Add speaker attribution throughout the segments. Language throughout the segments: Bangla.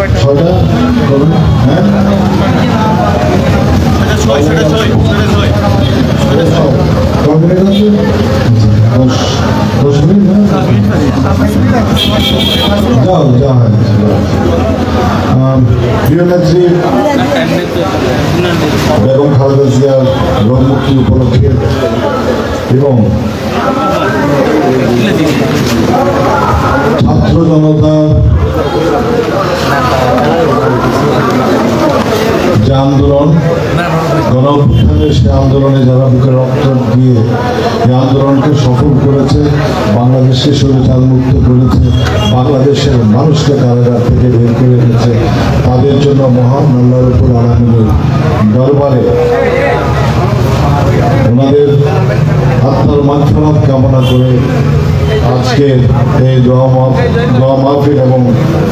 Speaker 1: প্রিয় নেত্রী বেগম খালেদা জিয়ার রোগ মুক্তি উপলক্ষে এবং ছাত্র জনতা যে আন্দোলন গণঅভ্যুত্থানের সে আন্দোলনে যারা বুকে রক্ত দিয়ে এই আন্দোলনকে সফল করেছে, বাংলাদেশকে স্বৈরাচার মুক্ত করেছে, বাংলাদেশের মানুষকে কারাগার থেকে বের করে এনেছে, তাদের জন্য মহান আল্লাহর উপর আলামিনের দরবারে ওনাদের আত্মার মাগফিরাত কামনা করে আজকে এই দোয়া মাহফিল এবং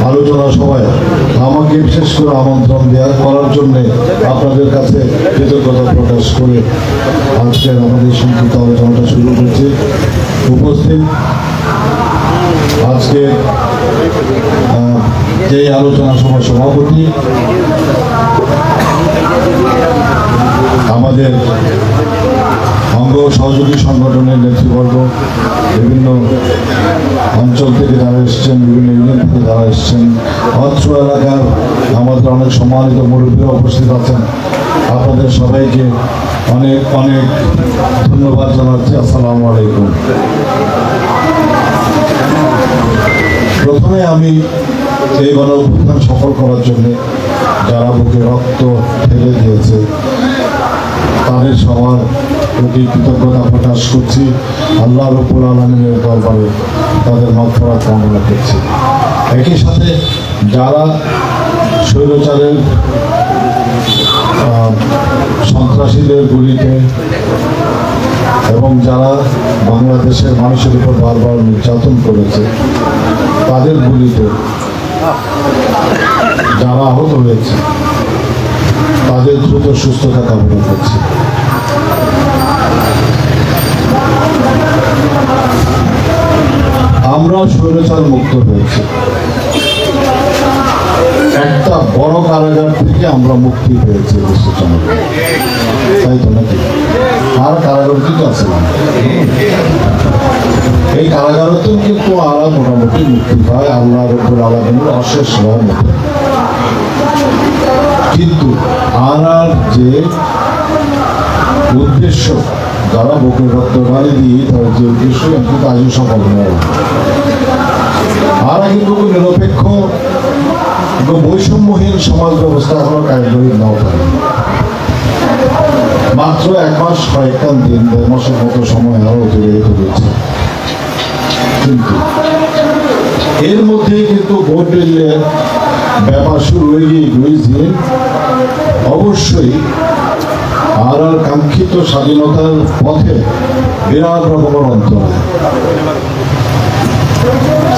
Speaker 1: আলোচনা সভায় আমাকে বিশেষ করে আমন্ত্রণ করার জন্য আপনাদের কাছে কৃতজ্ঞতা প্রকাশ করে আজকের আমাদের সংক্ষিপ্ত আলোচনাটা শুরু করছি। উপস্থিত আজকে যে আলোচনা সভার সভাপতি আমাদের অঙ্গ সহযোগী সংগঠনের নেতৃবর্গ, বিভিন্ন অঞ্চল থেকে যারা এসছেন, বিভিন্ন ইউনিয়ন থেকে যারা এসছেন, অত্র এলাকার আমাদের অনেক সম্মানিত মুরব্বীরা উপস্থিত আছেন, আপনাদের সবাইকে অনেক অনেক ধন্যবাদ জানাচ্ছি। আসসালামু আলাইকুম। প্রথমে আমি এই গণঅভ্যুত্থান সফল করার জন্য যারা বুকে রক্ত ঢেলে দিয়েছে তাদের সবার প্রতি কৃতজ্ঞতা প্রকাশ করছি। আল্লাহ রাব্বুল আলামিনের দরবারে তাদের মাগফিরাত কামনা করছি। একই সাথে যারা স্বৈরাচারের সন্ত্রাসীদের গুলিতে এবং যারা বাংলাদেশের মানুষের উপর বারবার নির্যাতন করেছে, তাদের গুলিতে যারা আহত হয়েছে তাদের দ্রুত সুস্থতা কামনা করছি। আমরা স্বৈরাচার মুক্ত হয়েছি, একটা বড় কারাগার থেকে আমরা মুক্তি পেয়েছি দেশের জনগণ, তাই তো নাকি? আর কারাগার কিন্তু আছে, এই কারাগারতেও কিন্তু আমরা মোটামুটি মুক্তি পাই আল্লাহ রাব্বুল আলামিনের অশেষ রহমতে। কিন্তু আর যে উদ্দেশ্য, যারা বুকের রক্ত ঢালি দিয়ে তাদের যে উদ্দেশ্য কিন্তু আজও সফল নয়। আর কিন্তু নিরপেক্ষ বৈষম্যহীন সমাজ ব্যবস্থা এখনো কার্যকরী নাও থাকে। মাত্র 1 মাস কয়েকটা দিন, 1.5 মাসের মতো সময় আরো অতিবাহিত হয়েছে, কিন্তু এর মধ্যে কিন্তু ভোটের ব্যাপার শুরু হয়ে গিয়েছে। অবশ্যই আর কাঙ্ক্ষিত স্বাধীনতার পথে বিরাট রকমের অন্তরায়।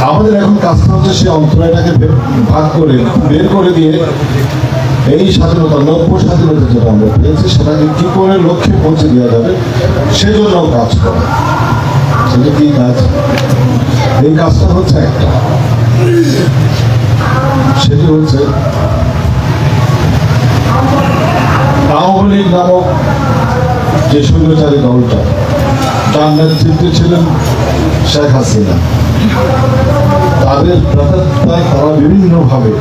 Speaker 1: আমাদের এখন কাজটা হচ্ছে সেই অন্তরায়টাকে ভাগ করে বের করে দিয়ে এই স্বাধীনতা, নব্য স্বাধীনতা যেটা আমরা পেয়েছি, সেটাকে কি করে লক্ষ্যে পৌঁছে দেওয়া যাবে সেজন্য কাজ করা। সেটা কি কাজ? এই কাজটা হচ্ছে একটা, সেটি হচ্ছে আওয়ামী লীগ নামক যে স্বৈরাচারী দলটা, যার নেতৃত্বে ছিলেন শেখ হাসিনা, তাদের প্রেতাত্মায় তারা বিভিন্নভাবে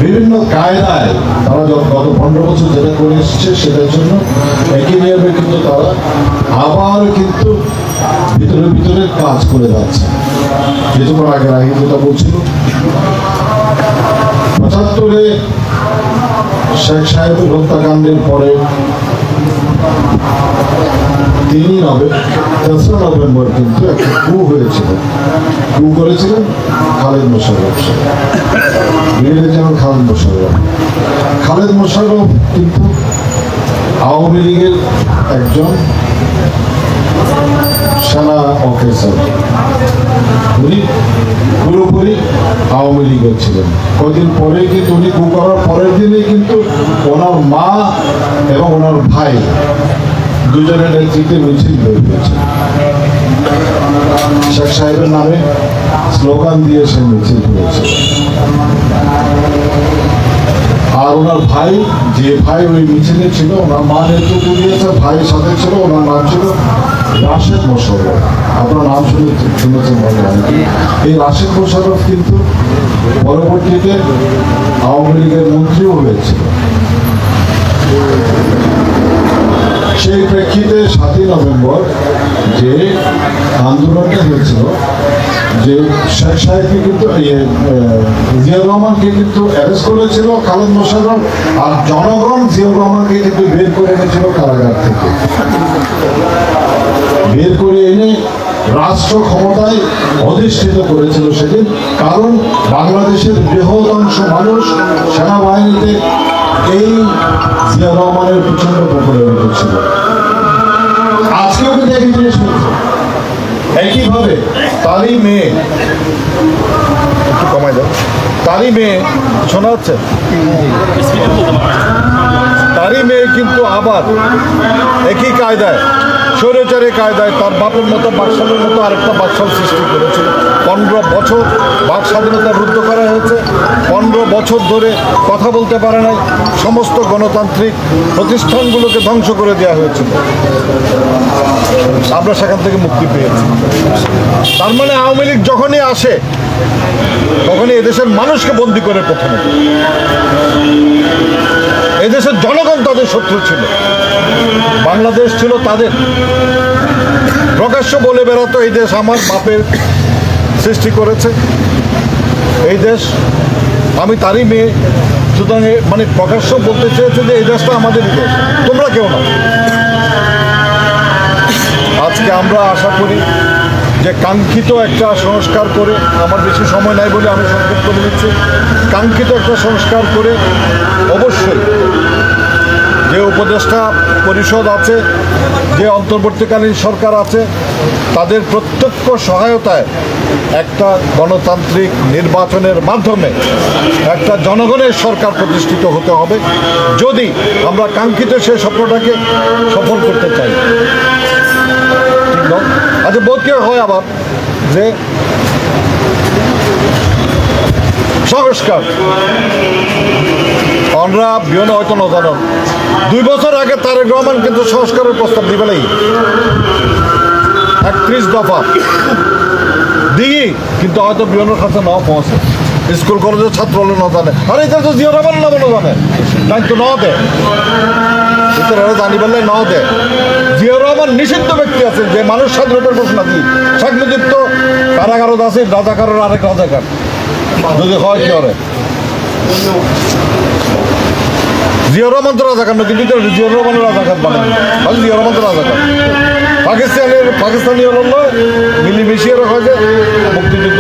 Speaker 1: বিভিন্ন কায়দায় তারা গত 15 বছর যেটা করে এসছে সেটার জন্য একই নিয়মে কিন্তু তারা আবার কিন্তু ভিতরে ভিতরে কাজ করে যাচ্ছে। কিছুক্ষণ আগে যেটা বলছিল, 75-এ শেখ সাহেবের হত্যাকাণ্ডের পরে 3 নভেম্বর কিন্তু একটা কু হয়েছিল। কু করেছিলেন খালেদ মোশাররফ, খালেদ মোশাররফ কিন্তু আওয়ামী লীগের একজন সেনা অফিসার, উনি পুরোপুরি আওয়ামী লীগের ছিলেন। কদিন পরে কিন্তু উনি কু করার পরের দিনে কিন্তু ওনার মা এবং ওনার ভাই দুজনের নেতৃত্বে মিছিল বের হয়েছে। শেখ সাহেবের নামে স্লোগান দিয়ে সে মিছিল হয়েছে। ওনার ভাই, যে ভাই ওই মিছিলে ছিল, ওনার মা নেতৃত্ব দিয়েছে, ভাইয়ের সাথে ছিল, ওনার নাম ছিল রাশেদ মোশাররফ। আপনার নাম শুনেছেন বলে অনেকে। এই রাশেদ মোশাররফ কিন্তু পরবর্তীতে আওয়ামী লীগের মন্ত্রীও হয়েছিল। সেই প্রেক্ষিতে 7ই নভেম্বর যে আন্দোলনটা হয়েছিল, যে শেখ সাহেবকে কিন্তু জিয়াউর রহমানকে কিন্তু অ্যারেস্ট করেছিল খালেদ মোশাররফ, আর জনগণ জিয়াউর রহমানকে কিন্তু বের করে এনেছিল কারাগার থেকে। বের করে এনে রাষ্ট্র ক্ষমতায় অধিষ্ঠিত করেছিল সেদিন, কারণ বাংলাদেশের বৃহৎ অংশ মানুষ সেনাবাহিনীতে এই জিয়াউর রহমানের প্রচন্ড পপুলারিটি ছিল। আজকেও কিন্তু একই জিনিস হয়েছে। একইভাবে তারই মেয়ে, একটু কমাই দাও, তারই মেয়ে, শোনা হচ্ছে, তারই মেয়ে কিন্তু আবার একই কায়দায়, স্বৈরাচারী কায়দায় তার বাপের মতো বাকশালের মতো আরেকটা বাকশাল সৃষ্টি করেছিল। 15 বছর বাক স্বাধীনতা রুদ্ধ করা হয়েছে, 15 বছর ধরে কথা বলতে পারে নাই, সমস্ত গণতান্ত্রিক প্রতিষ্ঠানগুলোকে ধ্বংস করে দেওয়া হয়েছিল। আমরা সেখান থেকে মুক্তি পেয়েছি। তার মানে আওয়ামী লীগ যখনই আসে তখনই এদেশের মানুষকে বন্দী করে প্রথমে। এদেশের জনগণ তাদের শত্রু ছিল, বাংলাদেশ ছিল তাদের। প্রকাশ্য বলে বেড়াতো এই দেশ আমার বাপের সৃষ্টি করেছে, এই দেশ আমি তারই মেয়ে। সুতরাং মানে প্রকাশ্য বলতে চেয়েছে যে এই দেশটা আমাদেরই দেশ, তোমরা কেউ না। আজকে আমরা আশা করি যে কাঙ্ক্ষিত একটা সংস্কার করে, আমার বেশি সময় নাই বলে আমি সংক্ষেপ করে দিচ্ছি, কাঙ্ক্ষিত একটা সংস্কার করে অবশ্যই যে উপদেষ্টা পরিষদ আছে, যে অন্তর্বর্তীকালীন সরকার আছে, তাদের প্রত্যক্ষ সহায়তায় একটা গণতান্ত্রিক নির্বাচনের মাধ্যমে একটা জনগণের সরকার প্রতিষ্ঠিত হতে হবে, যদি আমরা কাঙ্ক্ষিত সেই স্বপ্নটাকে সফল করতে চাই। ঠিক না? আচ্ছা, বোধ কেউ হয় আবার যে সংস্কার আমরা বিয়নে হয়তো না জানান, 2 বছর আগে তারেক রহমান কিন্তু সংস্কারের প্রস্তাব দিবেলাই 31 দফা দিয়ে, কিন্তু হয়তো বিয়নের কাছে নাও পৌঁছে। স্কুল কলেজের ছাত্র হলে না জানে, আরে এটা তো জিয়াউর রহমান না বলে জানে, দায়িত্ব নাও দেয়, জানি বললে নাও দেয়। জিয়াউর রহমান নিষিদ্ধ ব্যক্তি আছে যে মানুষ স্বাধীনতার ঘোষণা দিই। শেখ মুজিব তো কারাগারত আছে, রাজাকারের আরেক রাজাকার, যদি হয় কি করে। জিয়াউর রহমান তো রাজাকার না, কিন্তু জিয়াউর রহমানের রাজাকার বানায়, জিয়াউর রহমান তো রাজাকার। পাকিস্তানি হল মিলিমিশিয়ে রাখা যায় মুক্তিযুদ্ধ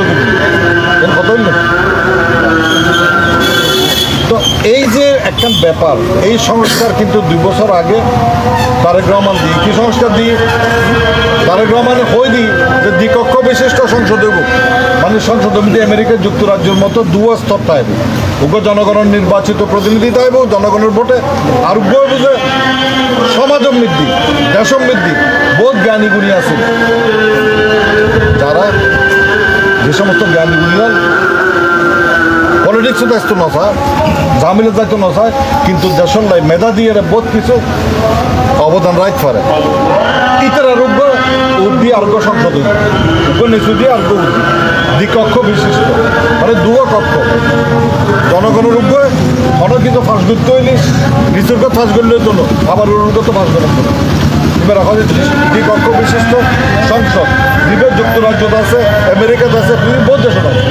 Speaker 1: এর কথাই না। তো এই যে একটা ব্যাপার, এই সংস্কার কিন্তু 2 বছর আগে তারেক রহমান দিই। কি সংস্কার দিই? তারেক রহমানের হয়ে দিই যে দ্বিকক্ষ বিশিষ্ট সংসদ দেব, মানে সংসদ সমিতি আমেরিকা যুক্তরাজ্যের মতো 2 স্তর থাকবে। ওকে জনগণের নির্বাচিত প্রতিনিধি থাকবে জনগণের ভোটে, আর বুঝে সমাজ সমৃদ্ধি, দেশ সমৃদ্ধি, বহুত জ্ঞানী গুণী আছে যারা, যে সমস্ত জ্ঞানী গুণী হল পলিটিক্সও দায়িত্ব নসায়, জামিলের দায়িত্ব নসায়, কিন্তু দেশের লাই মেধা দিয়ে বহুত কিছু অবদান রাখতে পারে। ইতার আরোগ্য উদ্দি আরোগ্য সংসদ উগ্র নিচু দিয়ে আরোগ্য উদ্দি দ্বিকক্ষ বিশিষ্ট, মানে 2 কক্ষ জনগণের উগ্র হঠাৎ কিন্তু ফাঁস করতে হইলে নিচুর কথা ফাঁস করলে তো আবার উর্গত ফাঁস করার জন্য এবার রাখা যাচ্ছে দ্বিকক্ষ বিশিষ্ট সংসদ। বিবেক যুক্তরাজ্যত আছে, আমেরিকাতে আছে, বহুত দেশত আছে।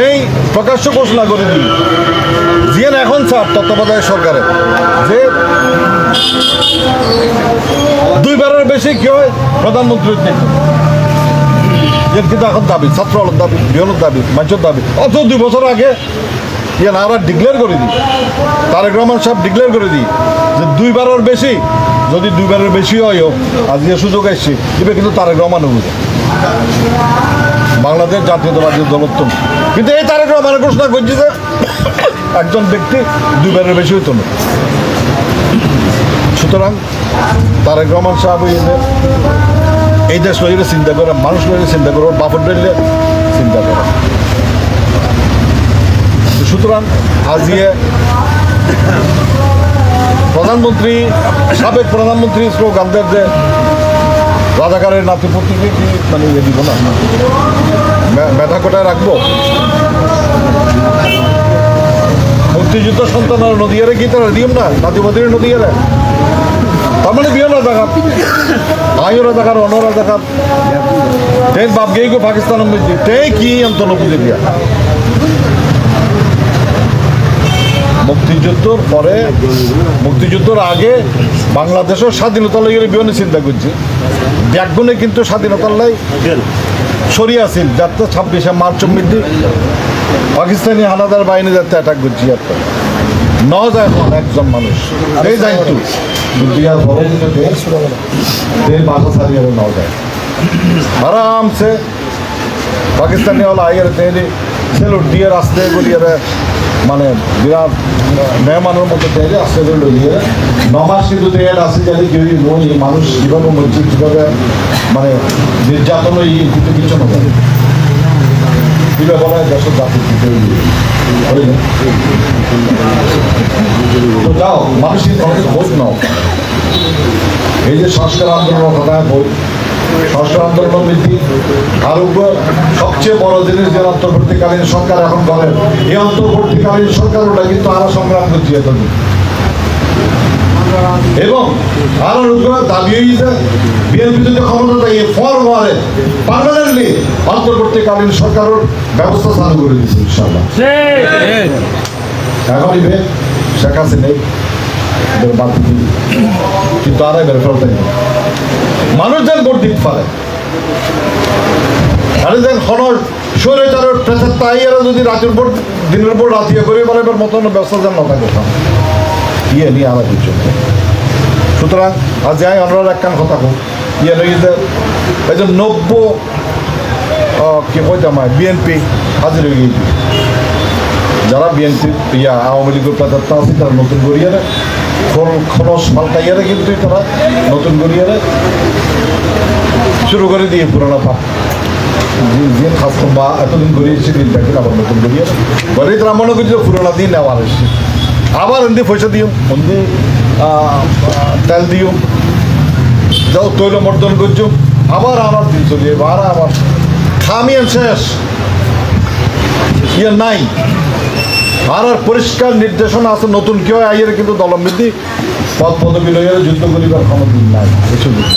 Speaker 1: এই প্রকাশ্য ঘোষণা করে দিই জিয়ান এখন স্যার তত্ত্বাবধায়ক সরকারের যে 2 বারের বেশি কি হয় প্রধানমন্ত্রীর এর কিন্তু এখন দাবি, ছাত্রদের দাবি, বিয়নের দাবি, মানুষের দাবি। অত 2 বছর আগে ইয়ান আর ডিক্লেয়ার করে দিই, তারেক রহমান সাহেব ডিক্লেয়ার করে দিই যে 2 বারের বেশি, যদি 2 বারের বেশি হয় আজকে সুযোগ আসছে এবার কিন্তু তারেক রহমান বুঝে বাংলাদেশ জাতীয়তাবাদী দলোত্তম। কিন্তু এই তারেক রহমান ঘোষণা করছে যে একজন ব্যক্তি 2 বারের বেশি হইতো না। সুতরাং তারেক রহমান সাহেব এই দেশ লইলে চিন্তা করে, মানুষ লইলে চিন্তা করে, বাপর লইলে চিন্তা করে।
Speaker 2: সুতরাং আজিয়ে প্রধানমন্ত্রী সাবেক প্রধানমন্ত্রী স্লোগানদের যে রাজাকারের নাতিপুতিকে কি মানে ইয়ে দিব না মেধা কোটায় রাখবো মুক্তিযুদ্ধ সন্তান নদীয়ারে কি তারা দিম না নাতিপতির নদীয়ারে তার মানে বিয়ে রাজাকার আইও রাজাকার অন্য রাজাকার ট্রেন বাপ গিয়ে পাকিস্তান ট্রে কি অন্তনবুঝে দিয়া মুক্তিযুদ্ধর পরে মুক্তিযুদ্ধর আগে বাংলাদেশের স্বাধীনতা লইয়ে বিহনে চিন্তা করছি ব্যাকগুণে কিন্তু স্বাধীনতার লাই সরিয়ে আসিল যাতে 26শে মার্চ মধ্যে পাকিস্তানি হানাদার বাহিনী যাতে অ্যাটাক করছি একটা ন যায় একজন মানুষ এই জানতো
Speaker 1: বিয়ার বড় দেশ বাসা ছাড়িয়ে ন যায়
Speaker 2: আরামসে পাকিস্তানি হল আইয়ের তেলি সেলুট দিয়ে রাস্তায় গলিয়ে মানে বিরাট মেহমানের মতো তেলে আসতে লইয়ে
Speaker 1: নমাজ কিন্তু দেয়ার আছে যাতে কেউ মানুষ কীভাবে মসজিদ কীভাবে মানে নির্যাতন কিন্তু কিছু না কীভাবে বলা হয় দেশের জাতির তো যাও মানুষের ভোট নাও এই যে সংস্কার আন্দোলনের কথা বল সংস্কার আন্দোলন বৃদ্ধি আর সবচেয়ে বড় জিনিস যে অন্তর্বর্তীকালীন সরকার এখন বলেন এই অন্তর্বর্তীকালীন সরকার ওটা কিন্তু আরো সংগ্রাম করছে এতদিন এবং আরো দাবি হয়েছে বিএনপি যদি ক্ষমতা থাকে ফরওয়ার্ডে পার্মানেন্টলি অন্তর্বর্তীকালীন সরকারের ব্যবস্থা চালু করে দিচ্ছে ইনশাআল্লাহ এখন ইভে শেখ হাসিনা কিন্তু আর বের ফেলতে মানুষ যেন ভোট দিতে পারে আর যেন খনর স্বৈরাচারের প্রেসার তাই এরা যদি রাতের ভোট দিনের ভোট রাতিয়ে করে বলে এবার মতন ব্যবস্থা যেন না থাকে ইয়ে নিয়ে আলাদা কিছু সুতরাং আজ যাই আমরা একখান কথা হোক ইয়ে নই যে এই যে 90 কি কইতাম বিএনপি হাজির হয়ে গিয়েছি যারা বিএনপি আওয়ামী লীগের প্রেতাত্মা আছে তারা নতুন গড়িয়ারে খরচ পাল্টাইয়ারে কিন্তু তারা নতুন গড়িয়ারে শুরু করে দিয়ে পুরানো পাপ যে খাস বা এতদিন গড়িয়েছে দিনটাকে আবার নতুন গড়িয়ারে গড়িয়ে তারা মনে করছে পুরোনো দিন নেওয়ার এসে আবার এমনি পয়সা দিও এমনি তেল দিও যাও তৈল মর্দন করছো আবার আমার দিন চলিয়ে আর আবার খামিয়ে শেষ ইয়ে নাই আর পরিষ্কার নির্দেশনা আছে নতুন কেউ আইয়ের কিন্তু দলবৃদ্ধি পদ পদবী লইয়া যুদ্ধ করিবার কোনো দিন নাই এসব নাই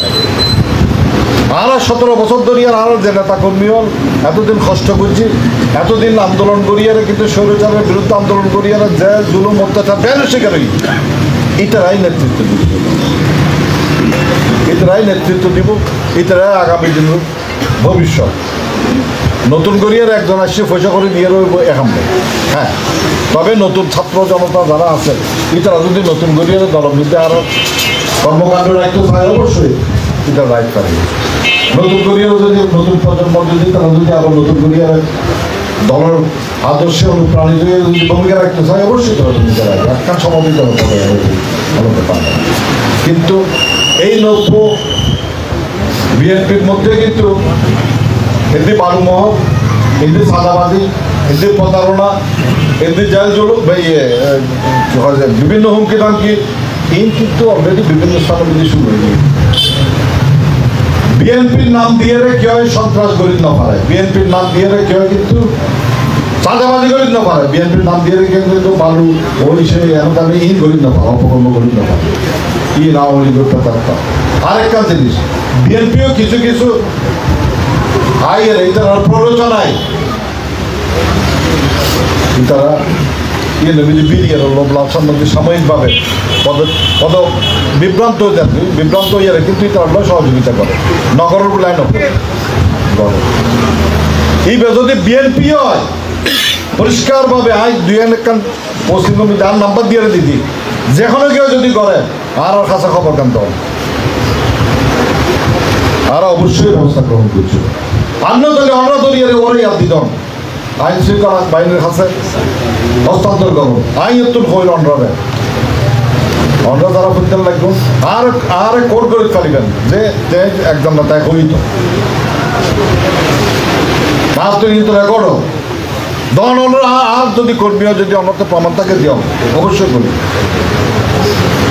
Speaker 1: আর 17 বছর ধরে আর যে নেতা কর্মী হল এতদিন কষ্ট করছি এতদিন আন্দোলন করিয়ারে কিন্তু স্বৈরাচারের বিরুদ্ধে আন্দোলন করিয়ারে যে জুলুম অত্যাচার বেন শিকার এটারাই নেতৃত্ব দিব এটারাই নেতৃত্ব দিব এটারাই আগামী দিনের ভবিষ্যৎ নতুন করিয়ার একজন আসছে পয়সা করে দিয়ে রইব এখন হ্যাঁ তবে নতুন ছাত্র জনতা যারা আছে এটারা যদি নতুন করিয়ার দলবৃদ্ধি আরো কর্মকাণ্ড রাখতে চায় অবশ্যই এটা রাইট পারে নতুন করিয়ারও যদি নতুন প্রজন্ম যদি তারা যদি আবার নতুন করিয়ার দলের আদর্শে অনুপ্রাণিত হয়ে যদি ভূমিকা রাখতে চায় অবশ্যই তারা ভূমিকা রাখবে একখান সমাধিত হতে পারে কিন্তু এই 90 বিএনপির মধ্যে কিন্তু হিন্দি বালুমহল হিন্দি সাদাবাজি হিন্দি প্রতারণা হিন্দি জেল জুলুম বিভিন্ন হুমকি দামকি এই কিন্তু অলরেডি বিভিন্ন স্থানে যদি শুরু হয়ে গিয়ে বিএনপির নাম দিয়ে কেউ হয় সন্ত্রাস গরিব না পারে বিএনপির নাম দিয়ে কেউ কিন্তু চাঁদাবাজি গরিব না পারে বিএনপির নাম দিয়ে কেউ কিন্তু বালু ওই সে এমন ইন গরিব না পারে অপকর্ম গরিব না পারে ই না ওই করতে পারতাম আরেকটা জিনিস বিএনপিও কিছু কিছু আইয়ের এই তারা প্ররোচনায় তারা বিলিয়ে লোভ লাভ সম্বন্ধে সাময়িকভাবে পদ বিভ্রান্ত ইয়ে কিন্তু তারা সহযোগিতা করে নগরের লাইন এই যদি বিএনপি হয় পরিষ্কারভাবে আজ দুই একখান পশ্চিমবঙ্গ যার নাম্বার দিয়ে দিদি যেখানে কেউ যদি করে আর কাছে খবর জানতে হবে আর অবশ্যই ব্যবস্থা গ্রহণ করছে অন্য দলে অন্য দলীয় ওরে দিদন আইন শৃঙ্খলা বাহিনীর কাছে হস্তান্তর করুন আইন তুল হইল অন্ডরে অন্য তারা বুঝতে লাগবে আর আর কোর্ট করে ফেলিবেন যে একদম না তাই হইত মাস তো কিন্তু রেকর্ড
Speaker 2: দন আর যদি কর্মীও যদি অন্যত প্রমাণ থাকে দিও অবশ্যই করি,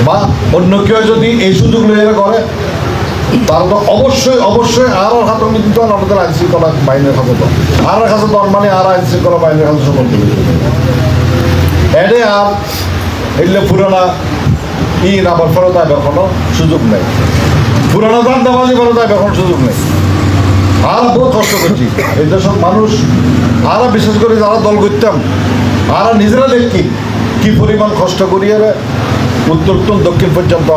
Speaker 2: বা অন্য কেউ যদি এই সুযোগ লইয়া করে তাহলে তো অবশ্যই অবশ্যই আরও হাত দিতে হবে আমাদের আইন শৃঙ্খলা বাহিনীর হাতে তো আর কাছে দর মানে আর আইন শৃঙ্খলা বাহিনীর হাতে সকল এডে আর এগুলো পুরানা আবার ফেরত আইবার কোনো সুযোগ নেই, পুরানো দান্দাবাজি ফেরত আইবার কোনো সুযোগ নেই। আর বহুত কষ্ট করছি এই দেশের মানুষ, আর বিশেষ করে যারা দল করতাম আর নিজেরা দেখি কি পরিমাণ কষ্ট করিয়ে উত্তর দক্ষিণ পর্যন্ত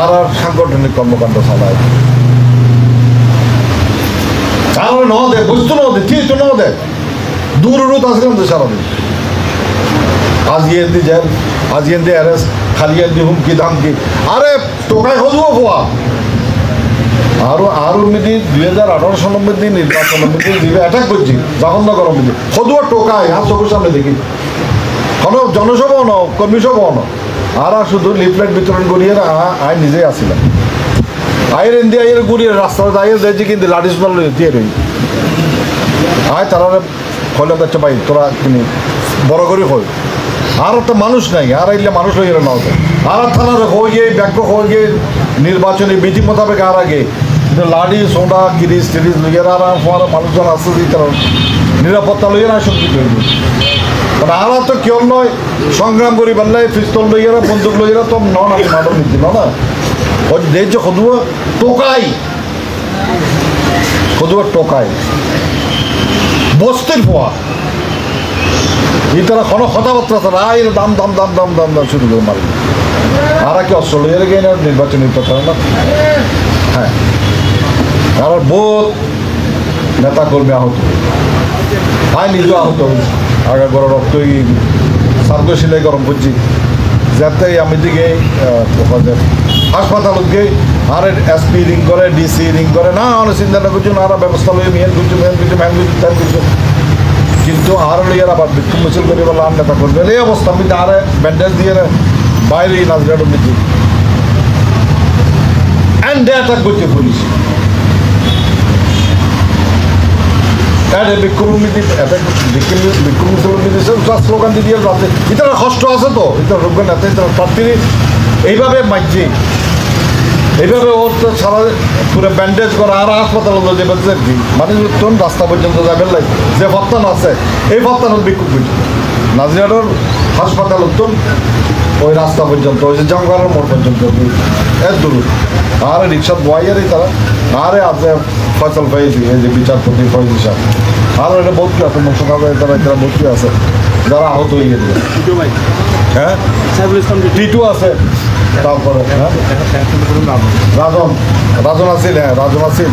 Speaker 2: আর সাংগঠনিক কর্মকাণ্ড চালায়। আর ন দে বুঝতো ন দে ঠিক ন দে দূর রুত আসলাম তো সারাদিন আজিয়েন্দি জেল আজিয়েন্দি অ্যারেস্ট খালিয়েন্দি হুমকি ধামকি আরে টোকায় খোঁজবো খোয়া আরো মিদি 2018 সালের মধ্যে নির্বাচনের মধ্যে দিবে অ্যাটাক করছি জঘন্যকর মিদি খোঁজবো টোকায় আর চোখের সামনে দেখি কোনো জনসভাও ন কর্মী সভাও ন আর শুধু লিফলেট বিতরণ করিয়ে আয় নিজেই আসছিলাম আয়ের এন্দি আয়ের গুড়িয়ে রাস্তায় দাঁড়িয়ে দিয়েছি কিন্তু লাঠিস মাল দিয়ে রই আয় তারা খোলে যাচ্ছে ভাই তোরা কিনি বড় করে হই আর তো মানুষ নাই আর এলে মানুষ হয়ে না আর থানার হয়ে গিয়ে ব্যাংক হয়ে গিয়ে নির্বাচনী বিধি মোতাবেক আর আগে কিন্তু লাঠি সোডা কিরিস টিরিস লইয়ে আর মানুষজন আসতে দিই তারা নিরাপত্তা লইয়ে না সব কিছু মানে আর তো কেউ নয় সংগ্রাম করি পারলে পিস্তল লইয়েরা বন্দুক লইয়েরা তো নন আমি মাদক নিচ্ছি না ওই দেশ যে খদুয়া টোকাই খদুয়া টোকাই বস্তির পোয়া এই তারা কোনো কথাবার্তা আছে না এর দাম দাম দাম দাম দাম দাম শুরু করে মারবে আর কি অস্ত্র লইয়ে গিয়ে নির্বাচনী প্রচারণা হ্যাঁ আর বহুত নেতা কর্মী আহত হয় নিজেও আহত আগে গড় রক্ত সার্গো সিলাই গরম করছি যাতে আমি দিকে হাসপাতালত গিয়ে আর এসপি রিং করে ডিসি রিং করে না অনেক চিন্তা না করছি না ব্যবস্থা লইয়ে মেন করছি ম্যান করছি কিন্তু আর লইয়ার আবার বিক্ষোভ মিছিল করে বলে আর নেতা করবে এই অবস্থা আমি আর ব্যান্ডেজ দিয়ে বাইরে নাচগাড়ো দিচ্ছি অ্যান্ড অ্যাটাক করছে পুলিশ বিক্ষোভ স্লোগান দিয়ে রাতে ইতারা কষ্ট আছে তো ইতার রোগ নেতা ইতার প্রার্থী এইভাবে মাইছি এইভাবে ওর তো সারা পুরো ব্যান্ডেজ করা আর হাসপাতাল যাবে মানে তোর রাস্তা পর্যন্ত যাবেন লাই যে ভত্তান আছে এই ভত্তান বিক্ষোভ করছে নাজিরার হাসপাতাল উত্তম ওই রাস্তা পর্যন্ত ওই যে জঙ্গলের মোড় পর্যন্ত এর দূর আর রিক্সা বয়ারই তারা আরে আজ ফয়সাল ফাইজি এই যে বিচারপতি ফয়জি সাহেব আরও এটা বহুত আছে মুর্শিদাবাদ তারা এরা বহুত আছে যারা আহত হয়ে গেছে হ্যাঁ টিটু আছে তারপরে হ্যাঁ রাজন আছিল হ্যাঁ রাজন আছিল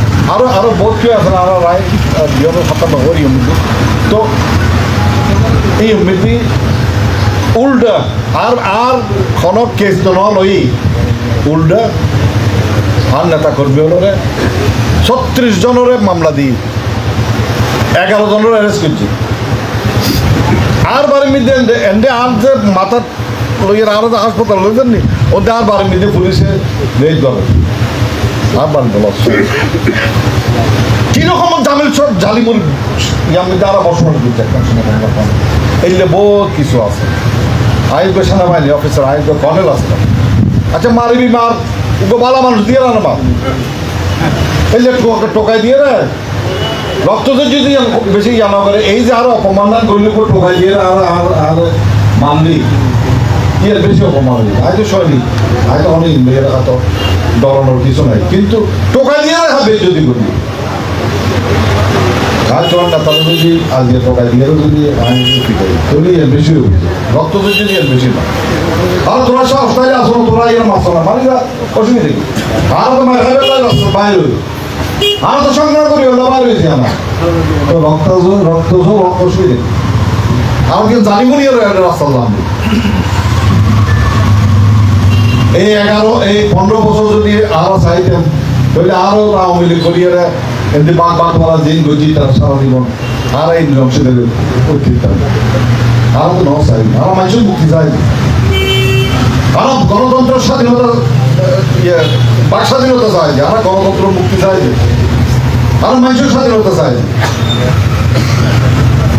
Speaker 2: আরও বহুত কেউ আছে আরও রায় 2057 ওর ইউমিটি তো এই ইউমিটি উল্টা আর কোনো কেস তো নই উল্টা আর নেতা কর্মী হলরে 36 জনের মামলা দিই 11 জনের অ্যারেস্ট করছি আর বাড়ির মধ্যে এন্ডে আর যে মাথা লইয়ের আর হাসপাতাল লইছেন নি ওদের আর বাড়ির মধ্যে পুলিশে রেড করে আর বাড়ি কিরকম জামিল সব জালিমুল ইয়ার মধ্যে আরো বসবাস করছে এইলে বহুত কিছু আছে আইব সেনাবাহিনী অফিসার আইব কর্নেল আছে আচ্ছা মারিবি মার ওকে ভালো মানুষ দিয়ে না মা এইলে টোকাই দিয়ে রে রক্ত যদি বেশি জানা করে এই যে আরো অপমান করলে টোকাই দিয়ে আর মানলি কি আর বেশি অপমান হয়ে হয়তো সৈনিক হয়তো অনেক মেয়েরা তো ডরানোর কিছু নাই কিন্তু টোকাই দিয়ে হবে যদি করি আর চল না তাহলে যদি আজকে টোকাই দিয়েও যদি আইন ফিটাই তাহলে এর বেশি হবে রক্ত যদি এর বেশি না আর তোরা সব তাই আসো তোরা এর মাছ না মানে অসুবিধা কি আর তো মায়ের বাইরে আর তো সংগ্রাম করি হলো বাইরে হয়েছি আমার তো রক্ত অসুবিধা আর কিন্তু জানি মনে রাস্তা আমি এই 15 বছর যদি আরো চাইতেন তাহলে আরো আওয়ামী লীগ করিয়ে এমনি বাঘ মারা দিন গজি তার সারা জীবন আর এই অংশীদের উঠিতাম আর তো ন চাই আর মানুষের মুক্তি চাই আর গণতন্ত্র স্বাধীনতা বাক স্বাধীনতা চাই আর গণতন্ত্র মুক্তি চাই আর মানুষের স্বাধীনতা চাই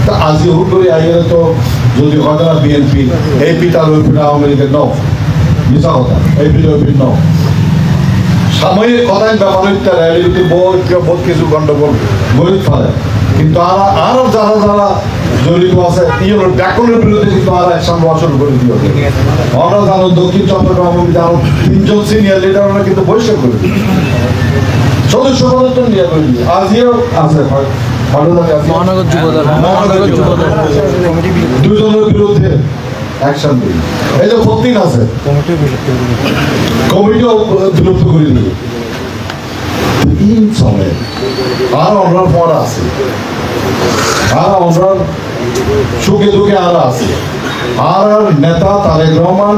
Speaker 1: তা আজি হুট করে আইলে তো যদি কথা না বিএনপি এই পিতার ওই পিতা আওয়ামী লীগের ন মিশা কথা এই পিতা ওই পিঠ ন সাময়িক কথায় ব্যাপার র্যালিতে বহুত কিছু গন্ডগোল গরিব ফেলে কিন্তু আরো যারা যারা জড়িত আছে ব্যাকরণের বিরুদ্ধে কিন্তু আর একসাথে লওয়া শুরু করে দিও আমরা জানো দক্ষিণ চট্টগ্রাম আরো 3জন সিনিয়র লিডার ওরা কিন্তু বহিষ্কার করে দিই সদস্য পদত্ব নিয়ে করে দিই আজিও আছে
Speaker 3: মহানগর যুবদল
Speaker 1: দুজনের বিরুদ্ধে অ্যাকশন দিই এই যে ভক্তিন আছে কমিটিও বিলুপ্ত করে দিই তিন চলে আর আমরা পর আছে আর আমরা সুখে দুঃখে আর আছে আর নেতা তারেক রহমান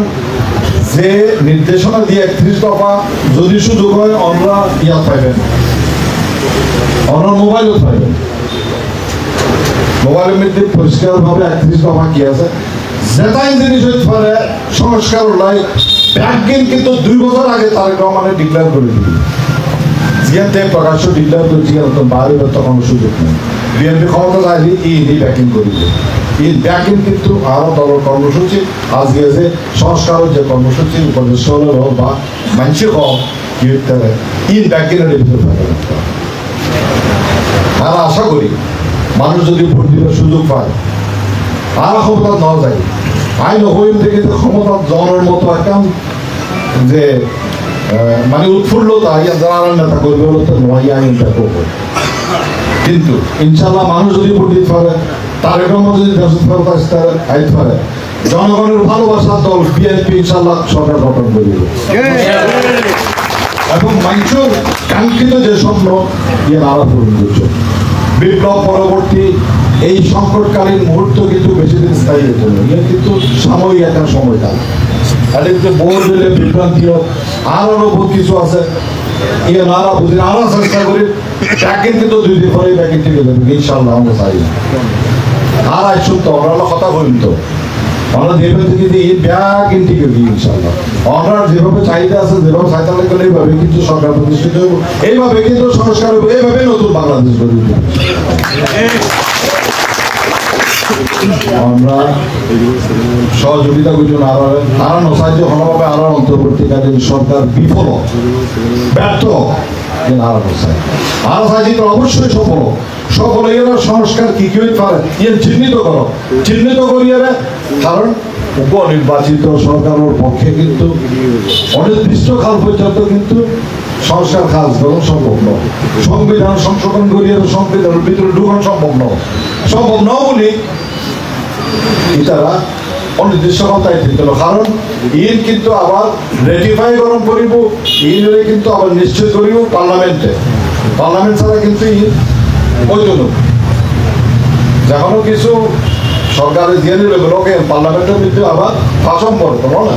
Speaker 1: যে নির্দেশনা দিয়ে 31 দফা যদি সুযোগ হয় আমরা ইয়া পাইবেন আমরা মোবাইলও পাইবেন মোবাইলের মধ্যে পরিষ্কারভাবে 31 দফা কি আছে যেটাই জিনিস হইতে পারে সংস্কার নাই ব্যাংকিং কিন্তু 2 বছর আগে তারেক রহমানের ডিক্লেয়ার করে দিবি জিয়াতে প্রকাশ্য ডিক্লেয়ার করে জিয়া তো বাইরে তখন সুযোগ নেই বিএনপি ক্ষমতা চাইলে এই ব্যাকিং করিবে এই ব্যাকিং কিন্তু আরো দলের কর্মসূচি আজকে যে সংস্কারের যে কর্মসূচি উপদেশ হোক বা মানুষের হোক কি হতে পারে এই ব্যাকিংয়ের ভিতরে থাকে আর আশা করি মানুষ যদি ভোট দিবার সুযোগ পায় আর ক্ষমতা নেওয়া যায় আইন হইম থেকে যে ক্ষমতা জনের মতো একটা যে মানে উৎফুল্লতা যারা নেতা করবে বলে তো নয় আইনটা করবে কিন্তু ইনশাল্লাহ মানুষ যদি ভোট দিতে পারে তারেক রহমান যদি দেশে আইতে পারে জনগণের ভালোবাসার দল বিএনপি ইনশাল্লাহ সরকার গঠন করবে এবং মানুষের কাঙ্ক্ষিত যে স্বপ্ন ইয়ে আরো পূরণ করছে বিপ্লব পরবর্তী এই সংকটকালীন মুহূর্ত কিন্তু বেশি দিন স্থায়ী হতো না ইয়ে কিন্তু সাময়িক একটা সময়কাল আর এতে বোর দিলে বিভ্রান্তিও আরো বহুত কিছু আছে ইয়ে নারা বুঝি আরো চেষ্টা করি ব্যাকিং কিন্তু 2 দিন পরে ব্যাকিং ঠিক হয়ে যাবে ইনশাল্লাহ আমরা চাই আর আইসুন তো আমরা কথা বলুন তো আমরা দেবেন থেকে এই ব্যাগ ইন্টিকে দিই ইনশাল্লাহ আমরা যেভাবে চাহিদা আছে যেভাবে চাহিদা করলে এইভাবে কিন্তু সরকার প্রতিষ্ঠিত হবে এইভাবে কিন্তু সংস্কার হবে এইভাবে নতুন বাংলাদেশ গড়ে উঠবে আমরা সহযোগিতা করছি আরো নসাহায্য কোনোভাবে আরো অন্তর্বর্তীকালীন সরকার বিফল ব্যর্থ আরো নসাহায্য আরো সাহায্য অবশ্যই সফল এরা সংস্কার কি কি হইতে পারে ইয়ে চিহ্নিত করিয়ে কারণ উপনির্বাচিত সরকারের পক্ষে কিন্তু অনির্দিষ্ট কাল পর্যন্ত কিন্তু সংস্কার কাজ করা সম্ভব নয় সংবিধান সংশোধন করিয়ে সংবিধানের ভিতরে ঢুকানো সম্ভব নয় বলে এটারা অনির্দিষ্ট কথায় দিত কারণ ইন কিন্তু আবার রেটিফাই গরম করিব ইনরে কিন্তু আবার নিশ্চয় করিব পার্লামেন্ট ছাড়া কিন্তু ইন বৈধ যখনও কিছু সরকারের দিয়ে নিলে লোকে পার্লামেন্টের ভিতরে আবার ভাষণ করে তো না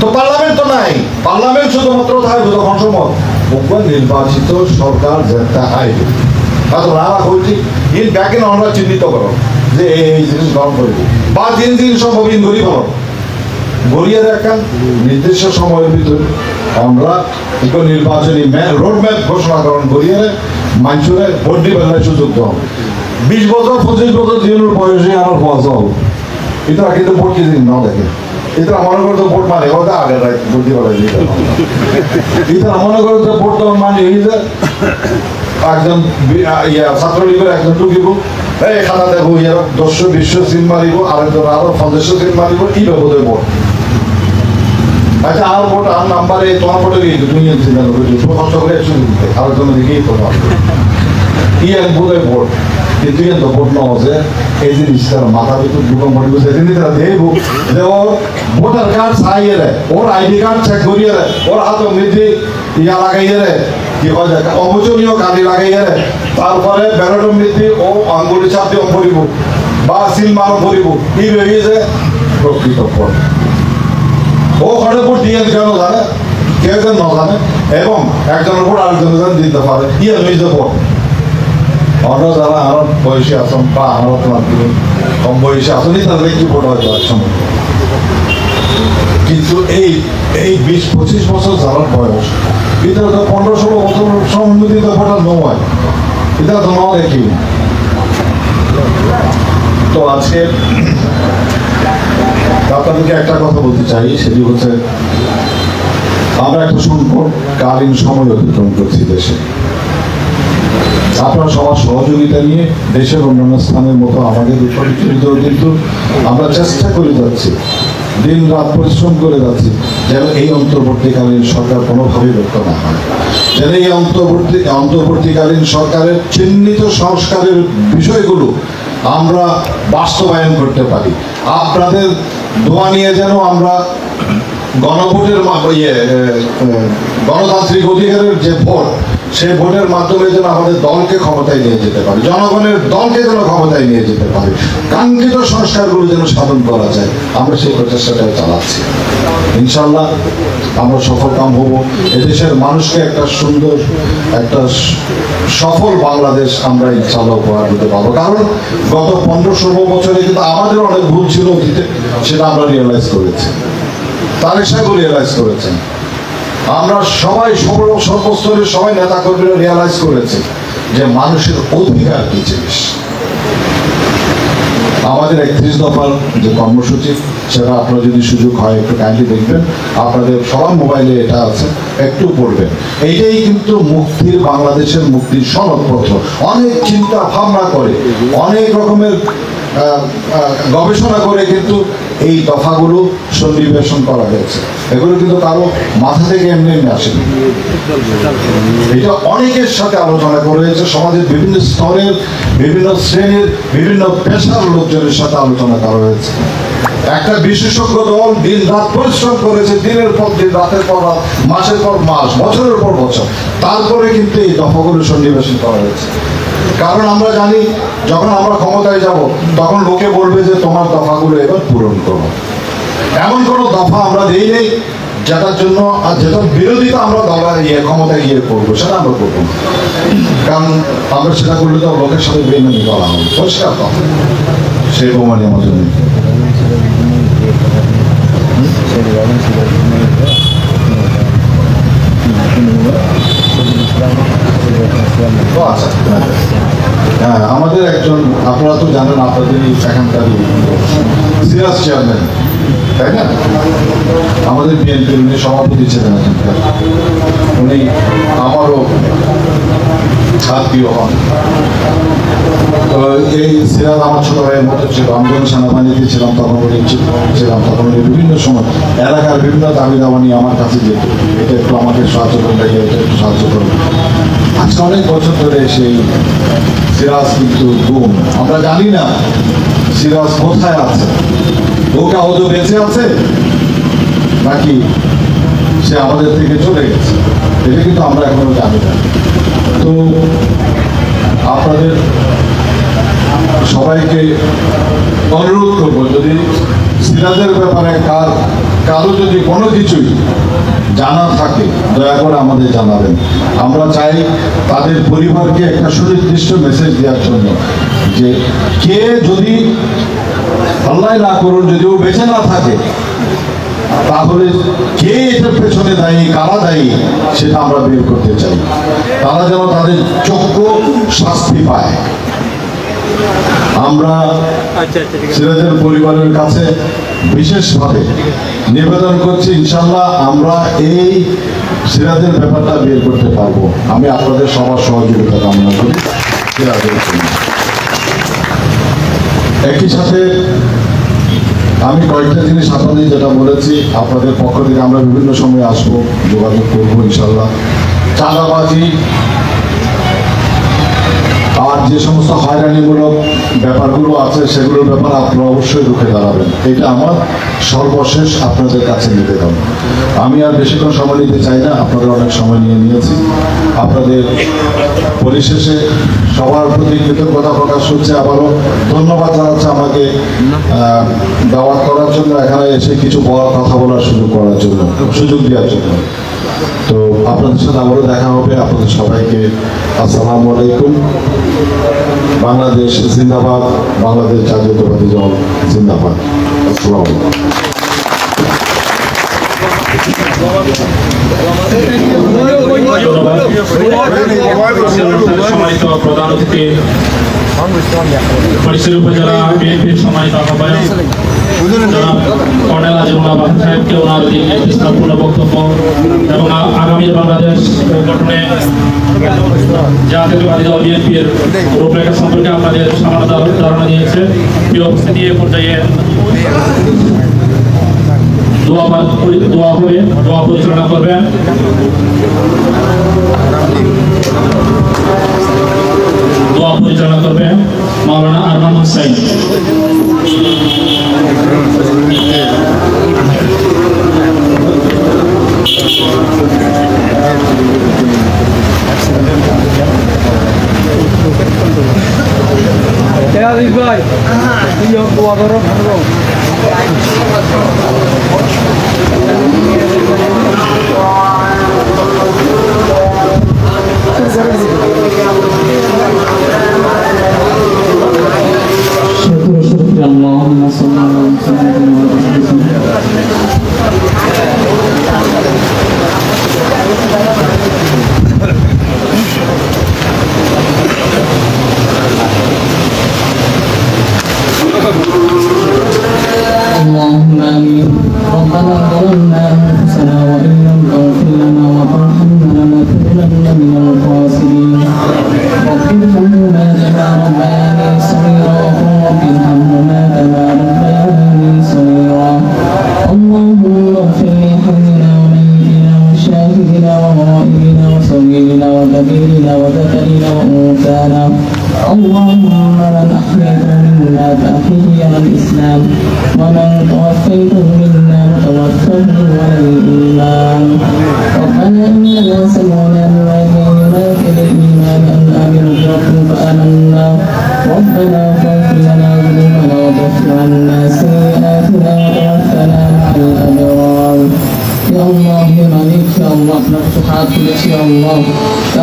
Speaker 1: তো পার্লামেন্ট তো নাই পার্লামেন্ট শুধুমাত্র থাকবে তখন সময় নির্বাচিত সরকার যেটা আইবে তারা হচ্ছে ইন ব্যাকে আমরা চিহ্নিত করো যে এই জিনিস গ্রহণ করবো বা যে জিনিস সম্ভব ইন গড়ি করো গড়িয়ার একটা নির্দিষ্ট সময়ের ভিতরে আমরা একটু নির্বাচনী রোড ম্যাপ ঘোষণা করেন গড়িয়ারে মানুষের ভোট দিবার সুযোগ দেওয়া 20 বছর 25 বছর জীবনের বয়সে আমার পয়সা হবে এটা কিন্তু ভোট কিছু না দেখে এটা মনে করতো ভোট মানে ওটা আগে ভোট দিবার এটা মনে করতো ভোট দেওয়ার মানে এই যে একজন ছাত্রলীগের একজন ঢুকিব এই খাতা দেবো ইয়ার 100-200 সিল মারিব আরেকজন আরো 50 সিল মারিব কি ব্যবধান ভোট আচ্ছা আর ভোট আর নাম্বারে তোমার ভোটে গিয়ে তুমি চিন্তা করছো খরচ করে 100 দিতে আরেকজন দিকেই তোমার ইয়ার বোধহয় ভোট কিন্তু ইয়ার তো ভোট না হচ্ছে এই জিনিসটার মাথা ভিতর ঢুকা মরিব সেদিন তারা দেখব যে ওর ভোটার কার্ড চাইয়ে রে ওর আইডি কার্ড চেক করিয়ে রে ওর হাত মধ্যে ইয়া লাগাইয়ে রে কি হয় যায় অবচনীয় কালি লাগাইয়ে রে তারপরে ব্যালটের মধ্যে ও আঙ্গুলি চাপ দিয়ে পড়িব বা সিল মার পড়িব এই বেরিয়ে যে প্রকৃত ভোট ও ঘরে ভোট দিয়ে কেন জানে কেউ যেন না জানে এবং একজনের ভোট আরেকজনের দিতে পারে ইয়ে নিজে ভোট অন্য যারা আরো বয়সী আসন বা আরো তোমার কম বয়সী আসনই তাদের কি ভোট হয়তো একসময় কিন্তু এই 20-25 বছর যারা বয়স এটা তো 15-16 বছর সম্বন্ধিত ভোটার নয় এটা তো নয় দেখি তো আজকে আপনাদেরকে একটা কথা বলতে চাই, সেটি হচ্ছে আমরা একটা সংকটকালীন সময় অতিক্রম করছি দেশে। আপনারা সবার সহযোগিতা নিয়ে দেশের অন্যান্য স্থানের মতো আমাদের উপরিচরিত কিন্তু আমরা চেষ্টা করে যাচ্ছি, দিন রাত পরিশ্রম করে যাচ্ছি যেন এই অন্তর্বর্তীকালীন সরকার কোনোভাবেই ব্যর্থ না হয়, যেন এই অন্তর্বর্তীকালীন সরকারের চিহ্নিত সংস্কারের বিষয়গুলো আমরা বাস্তবায়ন করতে পারি। আপনাদের দোয়া নিয়ে যেন আমরা গণভোটের গণতান্ত্রিক অধিকারের যে ভোট, সেই ভোটের মাধ্যমে যেন আমাদের দলকে ক্ষমতায় নিয়ে যেতে পারি, জনগণের দলকে যেন ক্ষমতায় নিয়ে যেতে পারি, কাঙ্ক্ষিত সংস্কারগুলো যেন সাধন করা যায়, আমরা সেই প্রচেষ্টাটাই চালাচ্ছি। ইনশাল্লাহ আমরা সফলকাম হব। এদেশের মানুষকে একটা সুন্দর, একটা সফল বাংলাদেশ আমরা ইনশাল্লাহ উপহার দিতে পারবো। কারণ গত 15-16 বছরে কিন্তু আমাদের অনেক ভুল ছিল অতীতে, সেটা আমরা রিয়েলাইজ করেছি, তারেক সাহেব রিয়েলাইজ করেছেন, আমরা সবাই সর্বস্তরের সবাই নেতা কর্মীরা রিয়েলাইজ করেছে যে মানুষের অধিকার কি জিনিস। আমাদের 31 দফার যে কর্মসূচি, সেটা আপনার যদি সুযোগ হয় একটু কাইন্ডলি দেখবেন, আপনাদের সবার মোবাইলে এটা আছে, একটু পড়বেন। এইটাই কিন্তু মুক্তির, বাংলাদেশের মুক্তির সনদপত্র। অনেক চিন্তা ভাবনা করে, অনেক রকমের গবেষণা করে কিন্তু এই দফাগুলো সন্নিবেশন করা হয়েছে। এগুলো কিন্তু কারো মাথা থেকে এমনি এমনি আসেনি, এটা অনেকের সাথে আলোচনা করা হয়েছে, সমাজের বিভিন্ন স্তরের, বিভিন্ন শ্রেণীর, বিভিন্ন পেশার লোকজনের সাথে আলোচনা করা হয়েছে। একটা বিশেষজ্ঞ দল দিন রাত পরিশ্রম করেছে, দিনের পর দিন, রাতের পর রাত, মাসের পর মাস, বছরের পর বছর, তারপরে কিন্তু এই দফাগুলো সন্নিবেশন করা হয়েছে। কারণ আমরা জানি যখন আমরা ক্ষমতায় যাব তখন লোকে বলবে যে তোমার দফাগুলো এবার পূরণ করো। এমন কোনো দফা আমরা দিই নেই যেটার জন্য আর যেটার বিরোধিতা আমরা ক্ষমতায় গিয়ে করবো, সেটা আমরা করবো না। কারণ আমরা সেটা করলে তো লোকের সাথে বেমানি করা হবে, পরিষ্কার কথা, সেই বেমানি আমাদের নেই। আচ্ছা, হ্যাঁ, আমাদের একজন, আপনারা তো জানেন, আপনাদের এখানকার সিরাজ চেয়ারম্যান, তাই না? আমাদের বিএনপির উনি সভাপতি ছিলেন এখানকার, উনি আমারও আত্মীয় হন। তো এই সিরাজ আমার ছোট ভাইয়ের মতো ছিল। আমি যখন সেনাবাহিনীতে ছিলাম তখন উনি ছিলাম, তখন উনি বিভিন্ন সময় এলাকার বিভিন্ন দাবি দাবা নিয়ে আমার কাছে যেত, এটা একটু আমাকে সাহায্য করুন, এটা একটু সাহায্য করুন। আজকে অনেক বছর ধরে সেই সিরাজ কিন্তু গুম, আমরা জানি না সিরাজ কোথায় আছে, ওকে আদৌ বেঁচে আছে নাকি সে আমাদের থেকে চলে গেছে, এটা কিন্তু আমরা এখনো জানি না। তো আপনাদের সবাইকে অনুরোধ করবো, যদি সিরাজের ব্যাপারে কারো যদি কোনো কিছুই জানা থাকে দয়া করে আমাদের জানাবেন। আমরা চাই তাদের পরিবারকে একটা সুনির্দিষ্ট মেসেজ দেওয়ার জন্য যে কে যদি আল্লাহ না করুন যদি ও বেঁচে না থাকে, তাহলে কে এটার পেছনে দায়ী, কারা দায়ী, সেটা আমরা বের করতে চাই। তারা যেন তাদের যোগ্য শাস্তি পায়। আমরা সিরাজের পরিবারের কাছে বিশেষভাবে নিবেদন করছি, ইনশাল্লাহ আমরা এই সিরাজের ব্যাপারটা বের করতে পারবো। আমি আপনাদের সবার সহযোগিতা কামনা করি সিরাজের জন্য। একই সাথে আমি কয়েকটা জিনিস আপনাদের যেটা বলেছি, আপনাদের পক্ষ থেকে আমরা বিভিন্ন সময় আসবো, যোগাযোগ করবো ইনশাল্লাহ। চাঁদাবাজি আর যে সমস্ত হয়রানিমূলক ব্যাপারগুলো আছে সেগুলোর ব্যাপারে আপনারা অবশ্যই রুখে দাঁড়াবেন, এটা আমার সর্বশেষ আপনাদের কাছে নিবেদন। আমি আর বেশিক্ষণ সময় নিতে চাই না, আপনাদের অনেক সময় নিয়েছি। আপনাদের পরিশেষে সবার প্রতি কৃতজ্ঞতা প্রকাশ করছে, আবারও ধন্যবাদ জানাচ্ছে আমাকে দাওয়াত করার জন্য, এখানে এসে কিছু কথা বলার সুযোগ দেওয়ার জন্য। তো আপনাদের সাথে আবারও দেখা হবে। আপনাদের সবাইকে আসসালামু আলাইকুম। বাংলাদেশ জিন্দাবাদ, বাংলাদেশ জাতীয়তাবাদী দল জিন্দাবাদ। আসসালামু আলাইকুম।
Speaker 4: সম্মানিত প্রধান অতিথি ফটিকছড়ি উপজেলা বিএনপির সম্মানিত আহ্বায়ক জনাব কর্নেল আজিমুল্লাহ বাহার সাহেবকে ওনার বিস্তারপূর্ণ বক্তব্য এবং আগামী বাংলাদেশ গঠনে জাতীয়তাবাদী দল বিএনপির রূপরেখা সম্পর্কে আপনাদের সামান্য ধারণা দিয়েছে। প্রিয় উপস্থিতি এ পর্যায়ে দোয়া পরিচালনা করবেন। দোয়া পরিচালনা করবেন মাওলানা আরমান হোসেন।
Speaker 3: ভাই দোয়া করো
Speaker 5: اللهم صل على اللهم آمين. ربنا ظلمنا أنفسنا وإن لم تغفر لنا وترحمنا لنكونن من الخاسرين. رب ارحمهما كما ربياني صغيرا رب ارحمهما كما ربياني صغيرا. اللهم اغفر لحينا وميتنا وشاهدنا وغائبنا وصغيرنا وكبيرنا وذكرنا وأنثانا. اللهم من أحييته منا فأحيه على الإسلام ومن توفيته منا فتوفه على الإيمان. ربنا إننا سمعنا مناديا ينادي للإيمان أن آمنوا بربكم فآمنا. ربنا فاغفر لنا ذنوبنا وكفر عنا سيئاتنا وتوفنا مع الأبرار. Ya Allah, ya Malik, ya Allah, আপনার কাছে হাত তুলেছি আল্লাহ।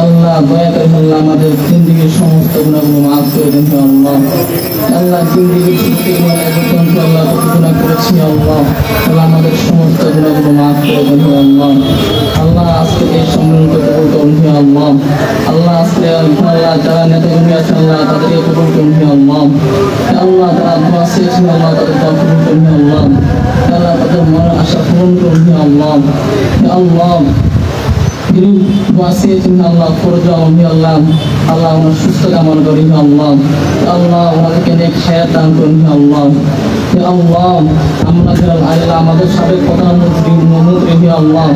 Speaker 5: আল্লাহ দয়া করে আল্লাহ আমাদের জিন্দেগীর সমস্ত গুনাহগুলো মাফ করে দেন আল্লাহ। আল্লাহ জিন্দেগীর প্রত্যেক গুনাহ আল্লাহ গুনাহ করেছি আল্লাহ। আল্লাহ আমাদের সমস্ত গুনাহগুলো মাফ করে দেন আল্লাহ। আল্লাহ আজকে এই সম্মেলন কবুল করুন হে আল্লাহ। আল্লাহ আজকে আল্লাহ যারা নেতাকর্মী আছে আল্লাহ তাদেরকে কবুল করুন হে আল্লাহ। আল্লাহ তারা দোয়া চেয়েছেন আল্লাহ তাদের দোয়া কবুল করুন হে আল্লাহ। আল্লাহ তাদের মনের আশা পূরণ করুন হে আল্লাহ। Ya Allah, ini wasiat Tuhan Allah, forja Ya Allah, Allah unar susta kamal kori Ya Allah, Ya Allah unar kene hayat dan kori Ya Allah, Ya Allah, amna jalan Allah amader sabe kota mutri Ya Allah,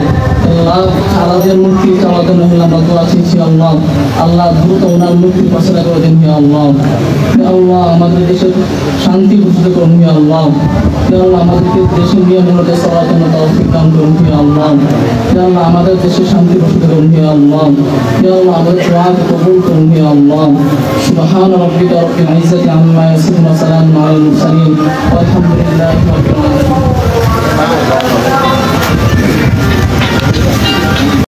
Speaker 5: Allah alader mukti alader Allah doa sisi Allah, Allah dulu unar mukti pasal kori Ya Allah, Ya Allah amader deshe shanti buste kori Ya Allah, Ya Allah amader deshe dia mulai salat dan taufik dan kori Ya Allah, Ya Allah amader deshe shanti buste kori Ya Allah, Ya Allah amader doa kabul kori Ya Allah. Subhana rabbika rabbil izzati amma yasifun wa salamun alal mursalin walhamdulillahi rabbil alamin.